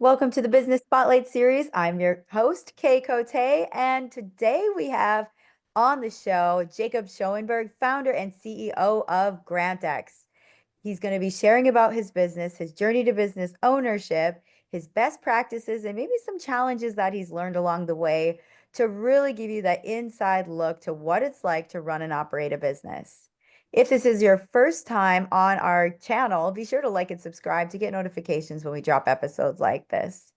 Welcome to the Business Spotlight series. I'm your host, Kay Cote, and today we have on the show Jacob Schoenberg, founder and CEO of Grantx. He's going to be sharing about his business, his journey to business ownership, his best practices, and maybe some challenges that he's learned along the way to really give you that inside look to what it's like to run and operate a business. If this is your first time on our channel, be sure to like and subscribe to get notifications when we drop episodes like this.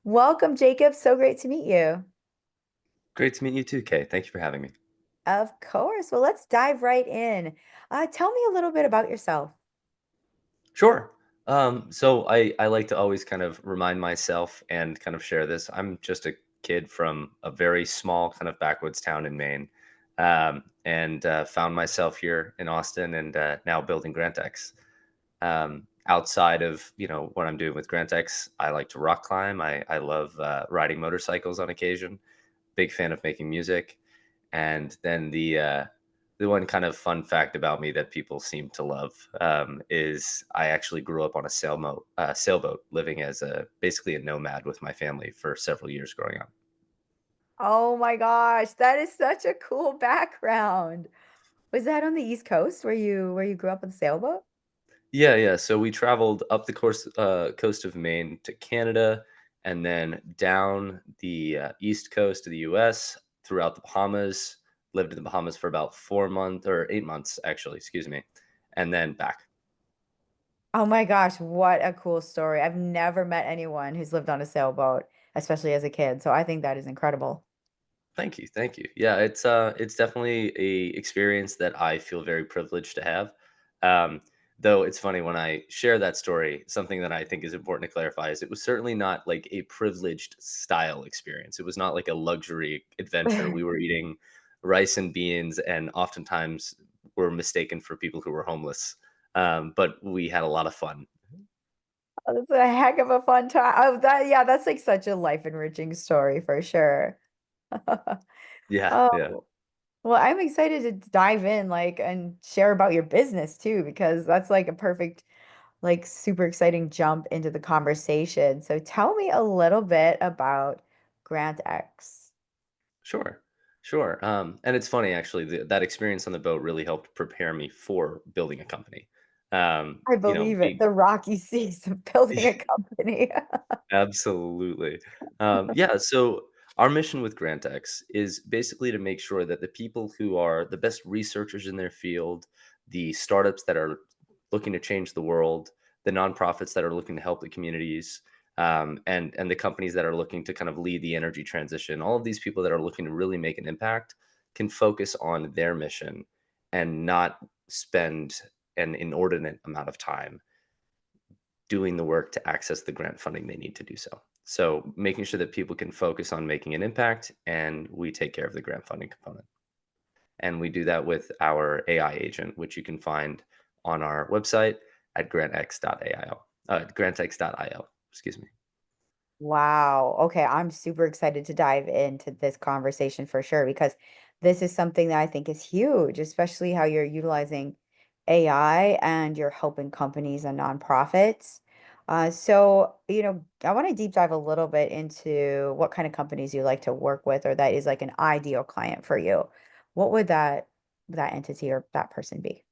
Welcome, Jacob. So great to meet you. Great to meet you too, Kay. Thank you for having me. Of course. Well, let's dive right in. Tell me a little bit about yourself. Sure. So I like to always kind of remind myself and kind of share this. I'm just a kid from a very small kind of backwoods town in Maine, and found myself here in Austin, and now building Grantx. Outside of what I'm doing with Grantx, I like to rock climb. I love riding motorcycles on occasion. Big fan of making music. And then the one kind of fun fact about me that people seem to love is I actually grew up on a sailboat, living as a basically a nomad with my family for several years growing up. Oh my gosh, that is such a cool background. Was that on the East Coast where you grew up on the sailboat? Yeah, yeah. So we traveled up the coast of Maine to Canada, and then down the east coast of the U.S. throughout the Bahamas. Lived in the Bahamas for about 4 months or 8 months, actually. Excuse me, and then back. Oh my gosh, what a cool story. I've never met anyone who's lived on a sailboat, especially as a kid. So I think that is incredible. Thank you, thank you. Yeah, it's definitely a experience that I feel very privileged to have. Um, though it's funny when I share that story, something that I think is important to clarify is it was certainly not like a privileged style experience. It was not like a luxury adventure. We were eating rice and beans, and oftentimes were mistaken for people who were homeless. But we had a lot of fun. Oh, that's a heck of a fun time. Oh, yeah, that's like such a life enriching story for sure. Yeah, yeah. Oh, well, I'm excited to dive in and share about your business too, because that's like a perfect, like super exciting jump into the conversation. So tell me a little bit about Grant X. Sure, sure. And it's funny actually that experience on the boat really helped prepare me for building a company. I believe it. Being The rocky seas of building a company. absolutely. Yeah. So our mission with GrantX is basically to make sure that the people who are the best researchers in their field, the startups that are looking to change the world, the nonprofits that are looking to help the communities, and the companies that are looking to kind of lead the energy transition, all of these people that are looking to really make an impact can focus on their mission and not spend an inordinate amount of time doing the work to access the grant funding they need to do so. So making sure that people can focus on making an impact, and we take care of the grant funding component. And we do that with our AI agent, which you can find on our website at grantx.io, excuse me. Wow. Okay, I'm super excited to dive into this conversation for sure because this is something that I think is huge, especially how you're utilizing AI and you're helping companies and nonprofits. I want to deep dive a little bit into what kind of companies you like to work with or that is like an ideal client for you. What would that entity or that person be?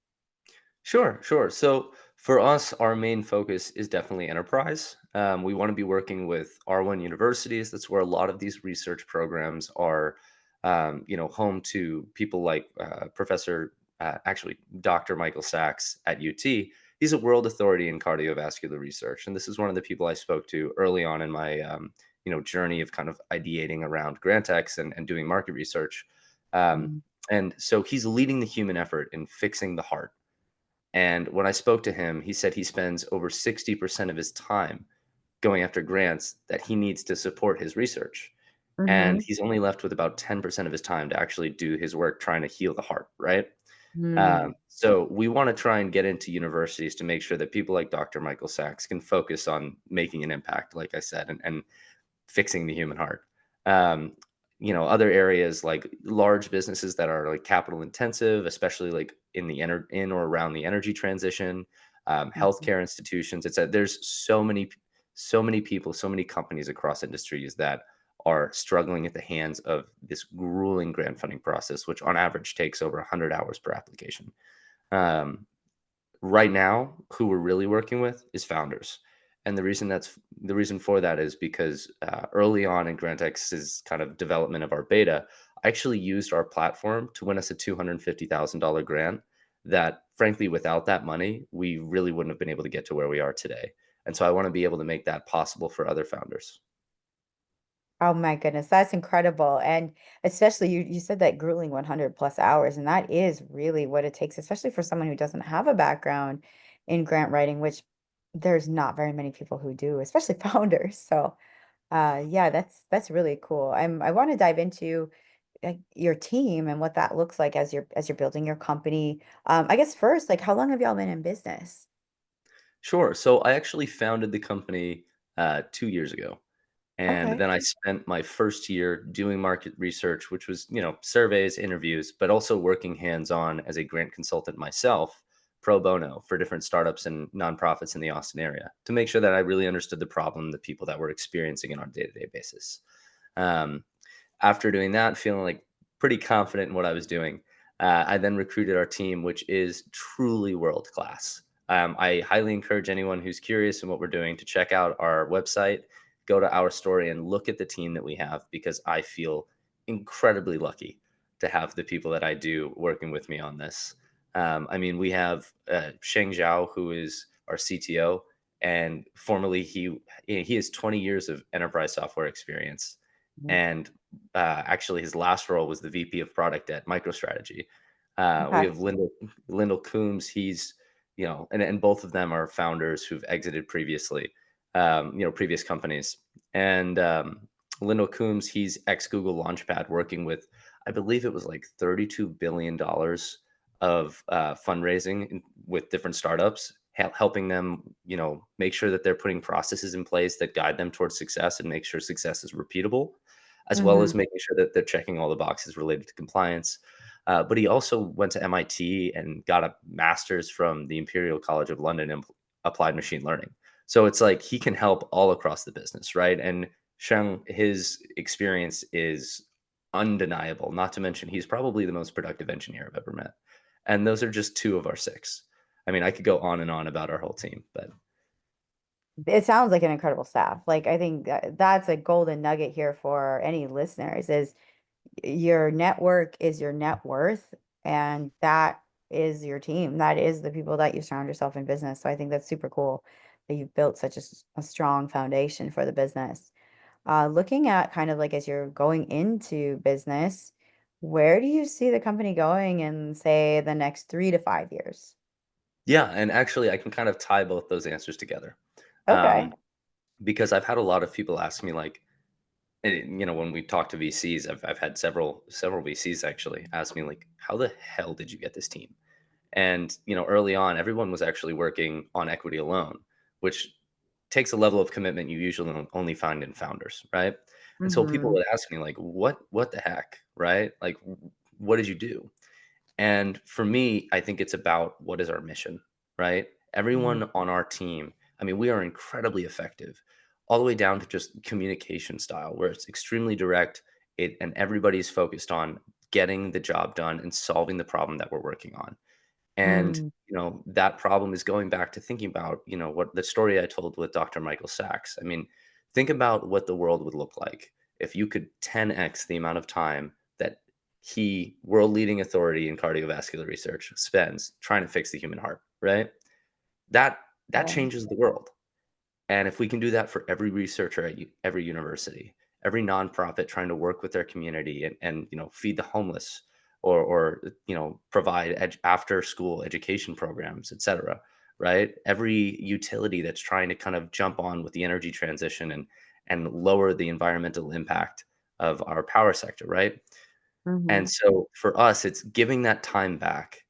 Sure, sure. So for us, our main focus is definitely enterprise. We want to be working with R1 universities. That's where a lot of these research programs are, home to people like actually Dr. Michael Sachs at UT. He's a world authority in cardiovascular research, and this is one of the people I spoke to early on in my, journey of kind of ideating around GrantX and doing market research. Um, Mm. and so he's leading the human effort in fixing the heart, and when I spoke to him, he said he spends over 60% of his time going after grants that he needs to support his research. And Mm-hmm. he's only left with about 10% of his time to actually do his work trying to heal the heart, right? Mm. So we want to try and get into universities to make sure that people like Dr. Michael Sachs can focus on making an impact, like I said, and fixing the human heart. Um, other areas like large businesses that are like capital intensive, especially like in or around the energy transition, Mhm. healthcare institutions. There's so many so many people, so many companies across industries that are struggling at the hands of this grueling grant funding process, which on average takes over 100 hours per application. Um, right now, who we're really working with is founders. And the reason for that is because early on in GrantX's kind of development of our beta, I actually used our platform to win us a $250,000 grant that, frankly, without that money, we really wouldn't have been able to get to where we are today. And so I want to be able to make that possible for other founders. Oh my goodness, that's incredible. And especially you said that grueling 100 plus hours, and that is really what it takes, especially for someone who doesn't have a background in grant writing, which there's not very many people who do, especially founders. So, yeah, that's really cool. I want to dive into your team and what that looks like as you're building your company. I guess first, like how long have y'all been in business? Sure. So I actually founded the company 2 years ago. And Okay. then I spent my first year doing market research, which was, surveys, interviews, but also working hands on as a grant consultant myself, pro bono for different startups and nonprofits in the Austin area to make sure that I really understood the problem the people that were experiencing it on a day to day basis. Um, After doing that, feeling like pretty confident in what I was doing, I then recruited our team, which is truly world class. I highly encourage anyone who's curious in what we're doing to check out our website, go to our story, and look at the team that we have because I feel incredibly lucky to have the people that I do working with me on this. I mean, we have Sheng Zhao, who is our CTO, and formerly he has 20 years of enterprise software experience, Mhm. and actually his last role was the VP of product at MicroStrategy. We Okay. have Lyndall Coombs. He's, and both of them are founders who've exited previously, previous companies. And Lyndall Coombs, he's ex Google Launchpad working with, I believe it was like $32 billion of fundraising with different startups, helping them, make sure that they're putting processes in place that guide them towards success and make sure success is repeatable, as well as Hmm. making sure that they're checking all the boxes related to compliance. But he also went to MIT and got a master's from the Imperial College of London in applied machine learning. So it's like he can help all across the business, right? And Sheng, his experience is undeniable. Not to mention, he's probably the most productive engineer I've ever met. And those are just two of our six. I mean, I could go on and on about our whole team, but It sounds like an incredible staff. Like I think that's a golden nugget here for any listeners is your network is your net worth, and that is your team. That is the people that you surround yourself in business. So I think that's super cool that you've built such a strong foundation for the business. Looking at kind of like as you're going into business, where do you see the company going in, say, the next 3 to 5 years? yeah. And actually, I can kind of tie both those answers together. Okay. Um, because I've had a lot of people ask me, like, when we talk to VCs, I've had several VCs actually ask me, like, how the hell did you get this team? And early on, everyone was actually working on equity alone, which takes a level of commitment you usually only find in founders, right? And so people Mm-hmm. would ask me, like, what the heck, right? Like, what did you do? And for me, I think it's about what is our mission, right? Hmm. Everyone on our team, I mean, we are incredibly effective, all the way down to just communication style, where it's extremely direct, and everybody's focused on getting the job done and solving the problem that we're working on. And, Mm. that problem is going back to thinking about, what the story I told with Dr. Michael Sachs. I mean, think about what the world would look like if you could 10x the amount of time that world leading authority in cardiovascular research, spends trying to fix the human heart, right? That that Yeah. changes the world. And if we can do that for every researcher at every university, every nonprofit trying to work with their community and feed the homeless, or provide after school education programs, et cetera, right? Every utility that's trying to kind of jump on with the energy transition and lower the environmental impact of our power sector, right? Mm-hmm. And so for us, it's giving that time back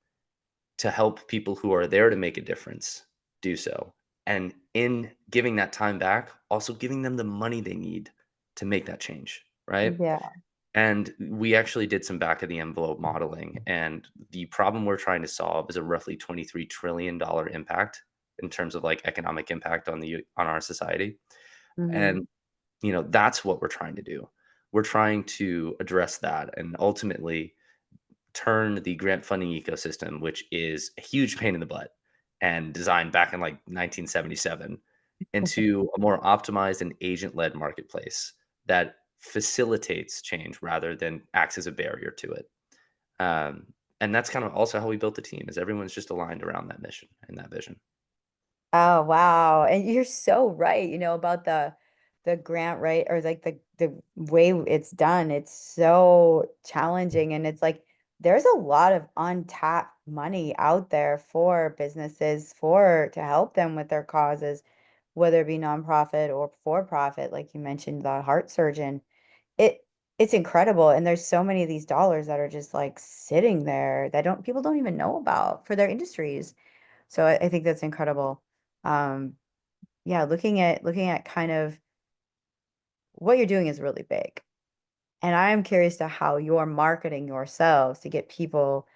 to help people who are there to make a difference do so. And in giving that time back, also giving them the money they need to make that change, right? Yeah. And we actually did some back of the envelope modeling, and the problem we're trying to solve is a roughly $23 trillion impact in terms of like economic impact on our society. Hmm. And, that's what we're trying to do. We're trying to address that and ultimately turn the grant funding ecosystem, which is a huge pain in the butt and designed back in like 1977, into a more optimized and agent-led marketplace that facilitates change rather than acts as a barrier to it. Um, and that's kind of also how we built the team, is everyone's just aligned around that mission and that vision. Oh, wow. And you're so right, about the grant, right? Or like the way it's done. It's so challenging. And it's like there's a lot of untapped money out there for businesses for to help them with their causes, whether it be nonprofit or for profit, like you mentioned, the heart surgeon. It it's incredible. And there's so many of these dollars that are just like sitting there that don't people don't even know about for their industries. So I think that's incredible. Um, yeah, looking at kind of what you're doing is really big. And I am curious to how you're marketing yourselves to get people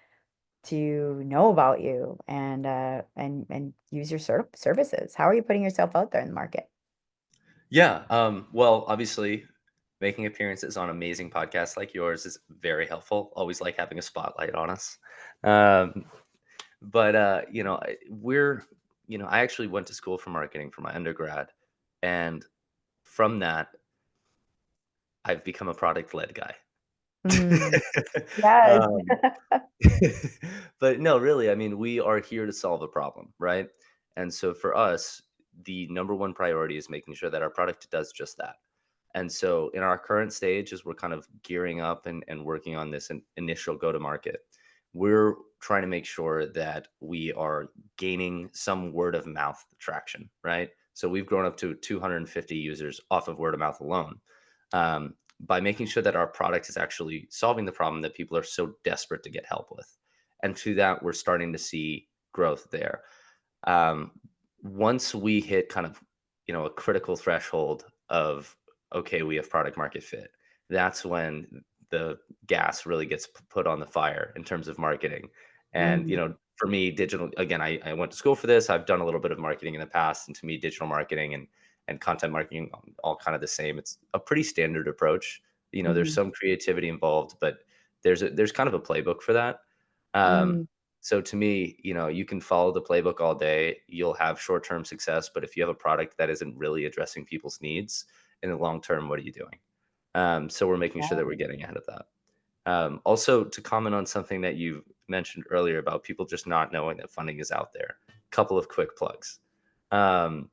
to know about you and use your services. How are you putting yourself out there in the market? Yeah. Well, obviously, making appearances on amazing podcasts like yours is very helpful. Always like having a spotlight on us. Um, but I actually went to school for marketing for my undergrad, and from that, I've become a product led guy. Mm, yes. um, but no, really, I mean, we are here to solve a problem, right? And so for us, the number one priority is making sure that our product does just that. And so in our current stage, as we're kind of gearing up and working on this initial go to market, we're trying to make sure that we are gaining some word of mouth traction, right? So we've grown up to 250 users off of word of mouth alone. By making sure that our product is actually solving the problem that people are so desperate to get help with. And to that, we're starting to see growth there. Um, Once we hit kind of, a critical threshold of, okay, we have product market fit, that's when the gas really gets put on the fire in terms of marketing. And, Mm, for me, digital, again, I went to school for this. I've done a little bit of marketing in the past. And to me, digital marketing and content marketing, all kind of the same. It's a pretty standard approach. There's mhm, some creativity involved, but there's kind of a playbook for that. Um, mm, so to me, you can follow the playbook all day. You'll have short-term success, but if you have a product that isn't really addressing people's needs in the long term, what are you doing? So we're making sure that we're getting ahead of that. Also, to comment on something that you mentioned earlier about people just not knowing that funding is out there, couple of quick plugs. Um,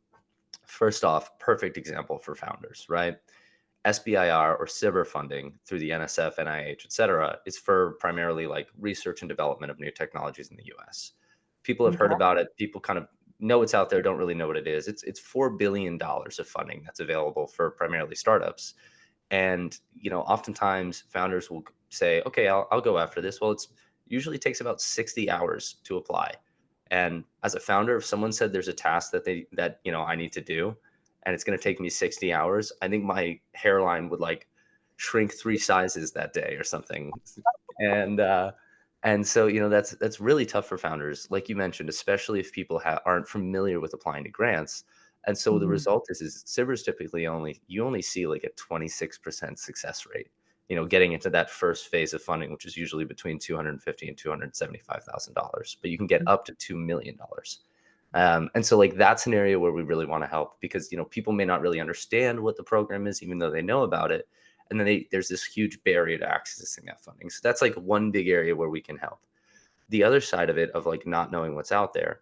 First off, perfect example for founders, right? SBIR or SIBR funding through the NSF, NIH, et cetera, is for primarily like research and development of new technologies in the US. People have heard okay. about it. People kind of know it's out there, don't really know what it is. It's $4 billion of funding that's available for primarily startups. And, oftentimes founders will say, okay, I'll go after this. Well, it's usually takes about 60 hours to apply. And as a founder, if someone said there's a task that I need to do, and it's going to take me 60 hours, I think my hairline would like shrink 3 sizes that day or something. And, and so, that's really tough for founders, like you mentioned, especially if people aren't familiar with applying to grants. And so the Mhm, result is Sivers typically you only see like a 26% success rate, getting into that first phase of funding, which is usually between 250 and $275,000, but you can get up to $2 million. And so like that's an area where we really want to help because people may not really understand what the program is, even though they know about it. And then there's this huge barrier to accessing that funding. So that's like one big area where we can help. The other side of it, of like not knowing what's out there,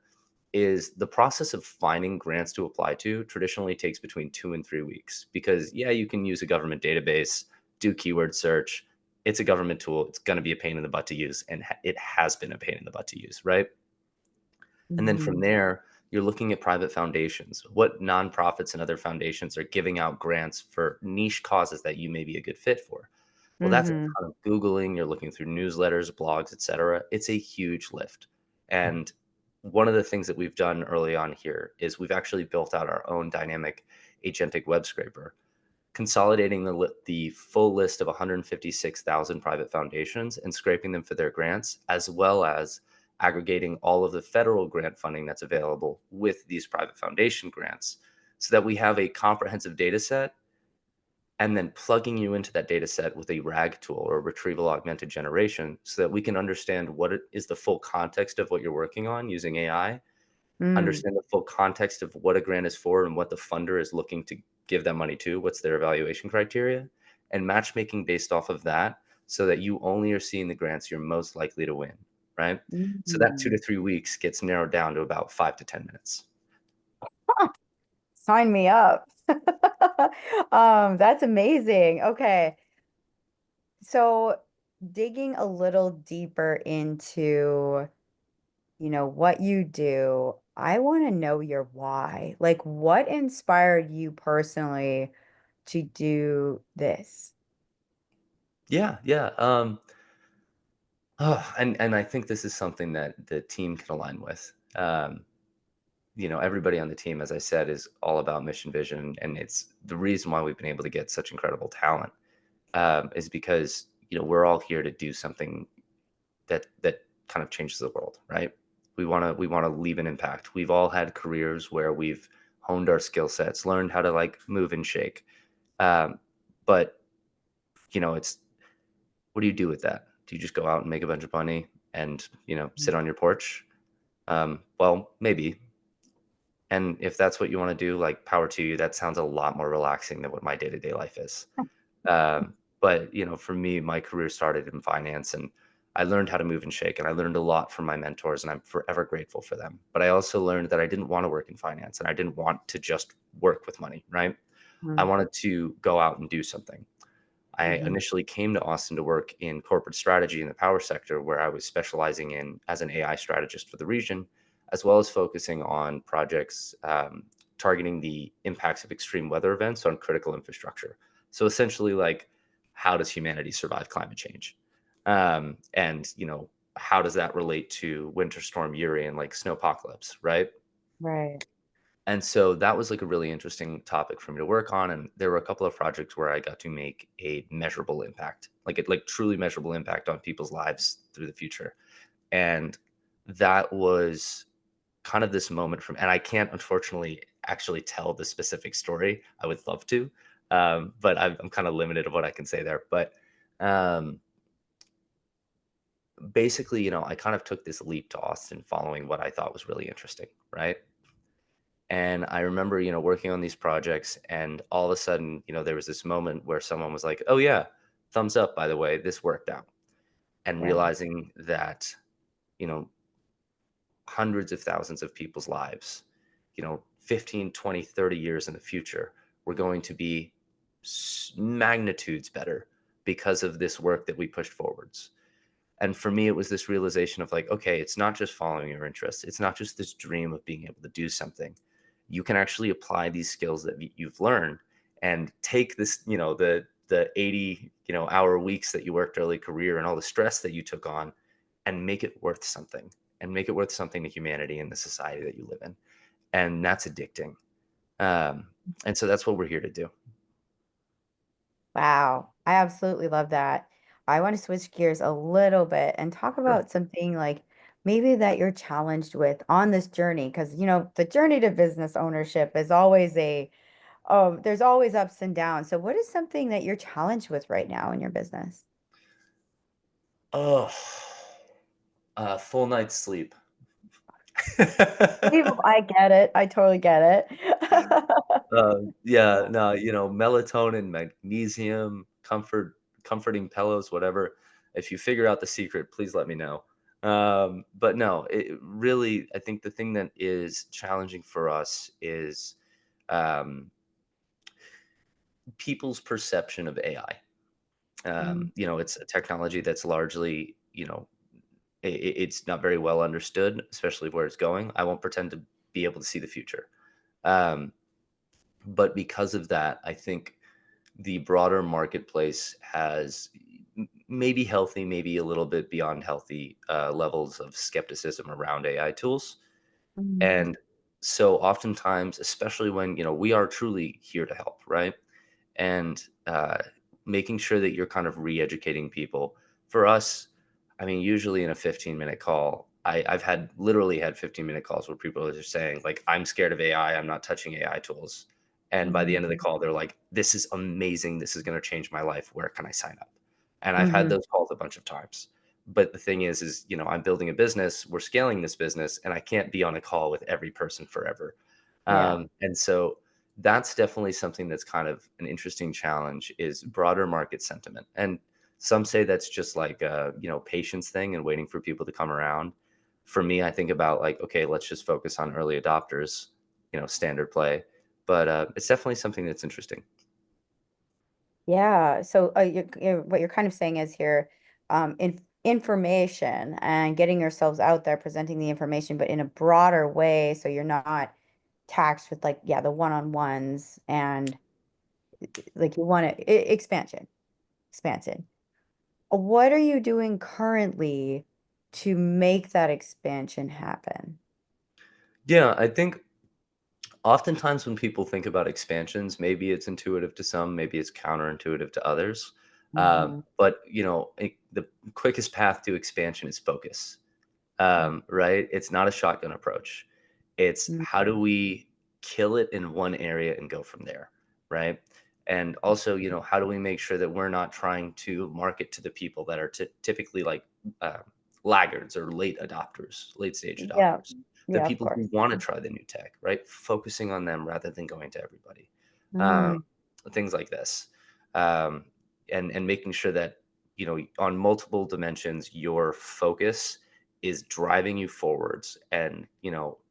is the process of finding grants to apply to traditionally takes between 2 and 3 weeks because, yeah, you can use a government database, do keyword search. It's a government tool. It's going to be a pain in the butt to use. And it has been a pain in the butt to use, right? And then from mhm, there, you're looking at private foundations. What nonprofits and other foundations are giving out grants for niche causes that you may be a good fit for? Well, that's a mhm, ton of Googling. You're looking through newsletters, blogs, etc. It's a huge lift. And one of the things that we've done early on here is we've actually built out our own dynamic agentic web scraper, consolidating the full list of 156,000 private foundations and scraping them for their grants, as well as aggregating all of the federal grant funding that's available with these private foundation grants. so that we have a comprehensive data set, and then plugging you into that data set with a RAG tool or retrieval augmented generation so that we can understand what it is the full context of what you're working on using AI, Mm, understand the full context of what a grant is for and what the funder is looking to give that money to, what's their evaluation criteria, and matchmaking based off of that so that you only are seeing the grants you're most likely to win, right? So that 2 to mm. 3 weeks gets narrowed down to about 5 to 10 minutes. Sign me up. That's amazing. Okay. So digging a little deeper into, what you do, I want to know your why. Like what inspired you personally to do this? Yeah, yeah. And I think this is something that the team can align with. Everybody on the team, as I said, is all about mission vision, and it's the reason why we've been able to get such incredible talent. Is because we're all here to do something that kind of changes the world, right? We want to leave an impact. We've all had careers where we've honed our skill sets, learned how to like move and shake. Um, but it's what do you do with that? Do you just go out and make a bunch of money and sit on your porch? Well, maybe. And if that's what you want to do, like power to you. That sounds a lot more relaxing than what my day to day life is. But for me, my career started in finance, and I learned how to move and shake, and I learned a lot from my mentors, and I'm forever grateful for them. But I also learned that I didn't want to work in finance, and I didn't want to just work with money, right? I Mm, wanted to go out and do something. I mhm, initially came to Austin to work in corporate strategy in the power sector, where I was specializing in as an AI strategist for the region, as well as focusing on projects targeting the impacts of extreme weather events on critical infrastructure. So essentially, like, how does humanity survive climate change? And how does that relate to Winter Storm Uri and like snowpocalypse, right? right. And so that was like a really interesting topic for me to work on. And there were a couple of projects where I got to make a measurable impact, like truly measurable impact on people's lives through the future. And that was kind of this moment from, and I can't unfortunately actually tell the specific story. I would love to, but I'm kind of limited of what I can say there. But um, basically, I kind of took this leap to Austin following what I thought was really interesting, right? And I remember, working on these projects, and all of a sudden, there was this moment where someone was like, "Oh yeah, thumbs up, by the way, this worked out." And Yeah. realizing that, you know, hundreds of thousands of people's lives, 15, 20, 30 years in the future, were going to be magnitudes better because of this work that we pushed forwards. And for me, it was this realization of like, okay, it's not just following your interests. It's not just this dream of being able to do something. You can actually apply these skills that you've learned and take this, the 80, hour weeks that you worked early career and all the stress that you took on and make it worth something and make it worth something to humanity and the society that you live in. And that's addicting. Um, and so that's what we're here to do. Wow. I absolutely love that. I want to switch gears a little bit and talk Sure. about something like maybe that you're challenged with on this journey. Because, the journey to business ownership is always there's always ups and downs. So, what is something that you're challenged with right now in your business? Oh, full night's sleep. I get it. I totally get it. Yeah, no, melatonin, magnesium, comforting pillows, whatever. If you figure out the secret, please let me know. But no, it really, I think the thing that is challenging for us is um, people's perception of AI. Mm, It's a technology that's largely, it's not very well understood, especially where it's going. I won't pretend to be able to see the future. Um, but because of that, I think the broader marketplace has maybe healthy, maybe a little bit beyond healthy levels of skepticism around AI tools. mm, And so oftentimes, especially when, we are truly here to help, right? And making sure that you're kind of re educating people. For us, I mean, usually in a 15-minute call, I've had literally had 15-minute calls where people are just saying, like, "I'm scared of AI, I'm not touching AI tools." And by the end of the Mm-hmm. call, they're like, "This is amazing, this is gonna change my life, where can I sign up?" And I've had Mm-hmm. those calls a bunch of times. But the thing is, I'm building a business, we're scaling this business, and I can't be on a call with every person forever. Yeah. And so that's definitely something that's kind of an interesting challenge is broader market sentiment. And some say that's just like a, patience thing and waiting for people to come around. For me, I think about like, okay, let's just focus on early adopters, standard play. But it's definitely something that's interesting. Yeah. So what you're kind of saying is here, information and getting yourselves out there, presenting the information, but in a broader way, so you're not taxed with like, yeah, the one-on-ones and like you want to expansion. What are you doing currently to make that expansion happen? Yeah, I think oftentimes when people think about expansions, maybe it's intuitive to some, maybe it's counterintuitive to others. Hmm. But the quickest path to expansion is focus. Right? It's not a shotgun approach. It's how do we kill it in one area and go from there, right? And also, how do we make sure that we're not trying to market to the people that are typically like uh, laggards or late adopters, late stage Yeah. adopters, the Yeah, of people who course. want to try the new tech, right? Focusing on them rather than going to everybody. Um, Mm, things like this, um, and making sure that on multiple dimensions, your focus is driving you forwards and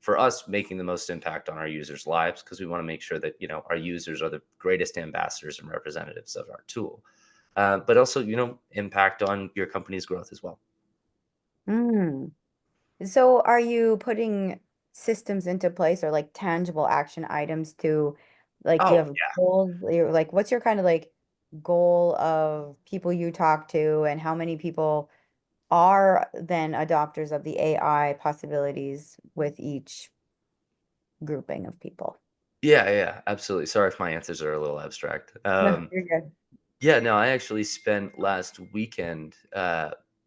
for us making the most impact on our users lives because we want to make sure that our users are the greatest ambassadors and representatives of our tool, but also impact on your company's growth as well. mm. So are you putting systems into place or like tangible action items to like do you Oh have yeah. goals? You're like what's your kind of like goal of people you talk to and how many people are then adopters of the AI possibilities with each grouping of people? Yeah, absolutely. Sorry if my answers are a little abstract. No, you're good. Yeah, no, I actually spent last weekend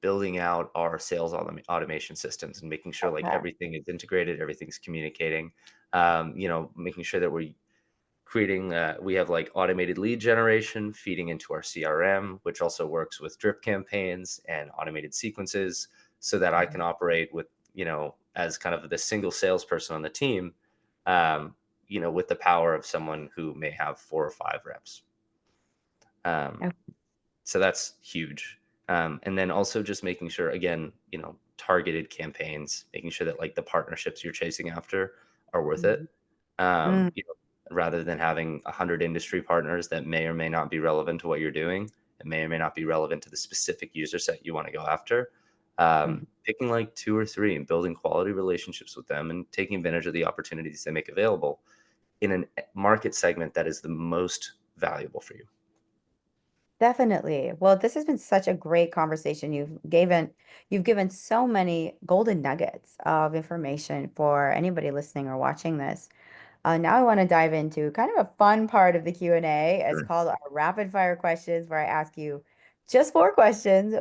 building out our sales automation systems and making sure like Okay. everything is integrated, everything's communicating. Making sure that we're creating. We have like automated lead generation feeding into our CRM, which also works with drip campaigns and automated sequences, so that I can operate with as kind of the single salesperson on the team, with the power of someone who may have 4 or 5 reps. Um, Okay. so that's huge. And then also just making sure, again, targeted campaigns, making sure that like the partnerships you're chasing after are worth it. Mhm. Um, Mm, you know, Rather than having 100 industry partners that may or may not be relevant to what you're doing and may or may not be relevant to the specific user set you want to go after. mhm. Picking like 2 or 3 and building quality relationships with them and taking advantage of the opportunities they make available in a market segment that is the most valuable for you. Definitely. Well, this has been such a great conversation. You've given so many golden nuggets of information for anybody listening or watching this. Now I want to dive into kind of a fun part of the Q&A. It's Sure. called our rapid fire questions, where I ask you just 4 questions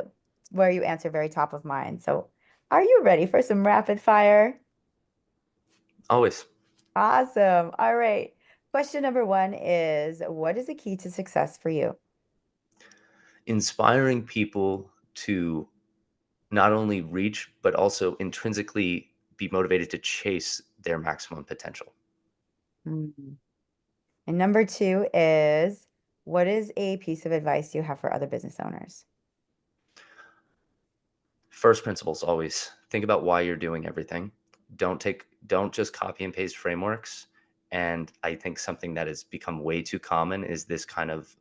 where you answer very top of mind. So, are you ready for some rapid fire? Always. Awesome. All right. Question number one is, what is the key to success for you? Inspiring people to not only reach, but also intrinsically be motivated to chase their maximum potential. Mm. And number two is, what is a piece of advice you have for other business owners? First principles always think about why you're doing everything. Don't just copy and paste frameworks. And I think something that has become way too common is this kind of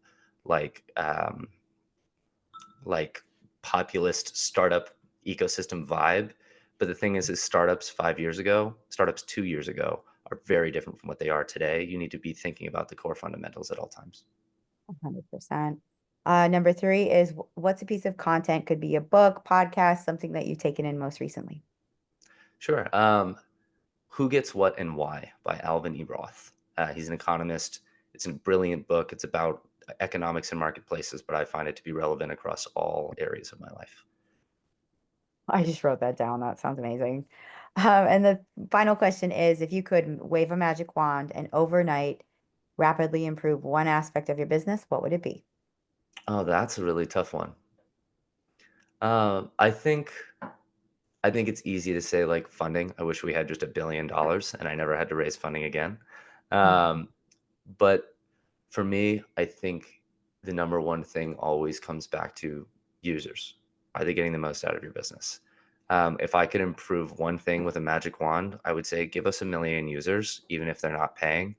like like populist startup ecosystem vibe. But the thing is startups 5 years ago, startups 2 years ago are very different from what they are today. You need to be thinking about the core fundamentals at all times. 100%. Number three is, what's a piece of content? Could be a book, podcast, something that you've taken in most recently. Sure. Who Gets What and Why by Alvin E. Roth. He's an economist. It's a brilliant book. It's about economics and marketplaces, but I find it to be relevant across all areas of my life. I just wrote that down. That sounds amazing. And the final question is, if you could wave a magic wand and overnight rapidly improve one aspect of your business, what would it be? Oh, that's a really tough one. I think it's easy to say, like, funding. I wish we had just $1 billion and I never had to raise funding again. Mhm. Um, but for me, I think the number one thing always comes back to users. Are they getting the most out of your business? If I could improve one thing with a magic wand, I would say give us 1 million users, even if they're not paying,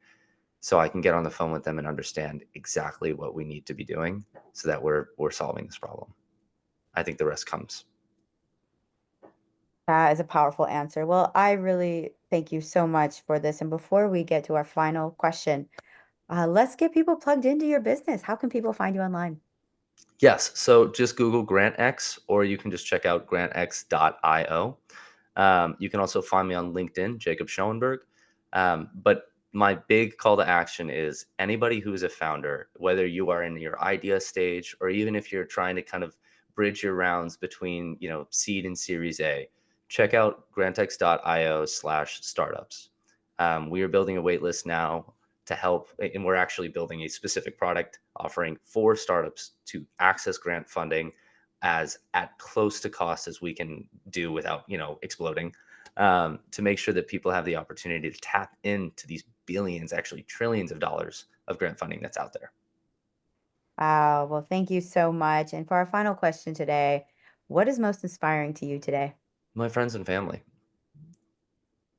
so I can get on the phone with them and understand exactly what we need to be doing so that we're solving this problem. I think the rest comes. That is a powerful answer. Well, I really thank you so much for this. And before we get to our final question, let's get people plugged into your business. How can people find you online? Yes. So just Google GrantX, or you can just check out grantx.io. You can also find me on LinkedIn, Jacob Schoenberg. But my big call to action is anybody who is a founder, whether you are in your idea stage or even if you're trying to kind of bridge your rounds between, seed and Series A, check out grantx.io/startups. We are building a wait list now to help, and we're actually building a specific product offering for startups to access grant funding as at close to cost as we can do without exploding, to make sure that people have the opportunity to tap into these billions, actually trillions of dollars of grant funding that's out there. Wow. Well, thank you so much. And for our final question today, what is most inspiring to you today? My friends and family, Mm.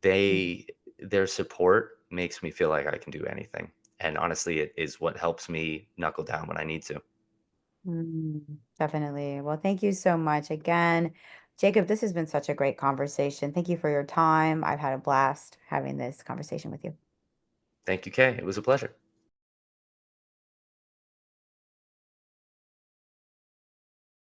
they their support makes me feel like I can do anything, and honestly it is what helps me knuckle down when I need to. Definitely. Well, thank you so much again. Jacob, this has been such a great conversation. Thank you for your time. I've had a blast having this conversation with you. Thank you, Kay. It was a pleasure.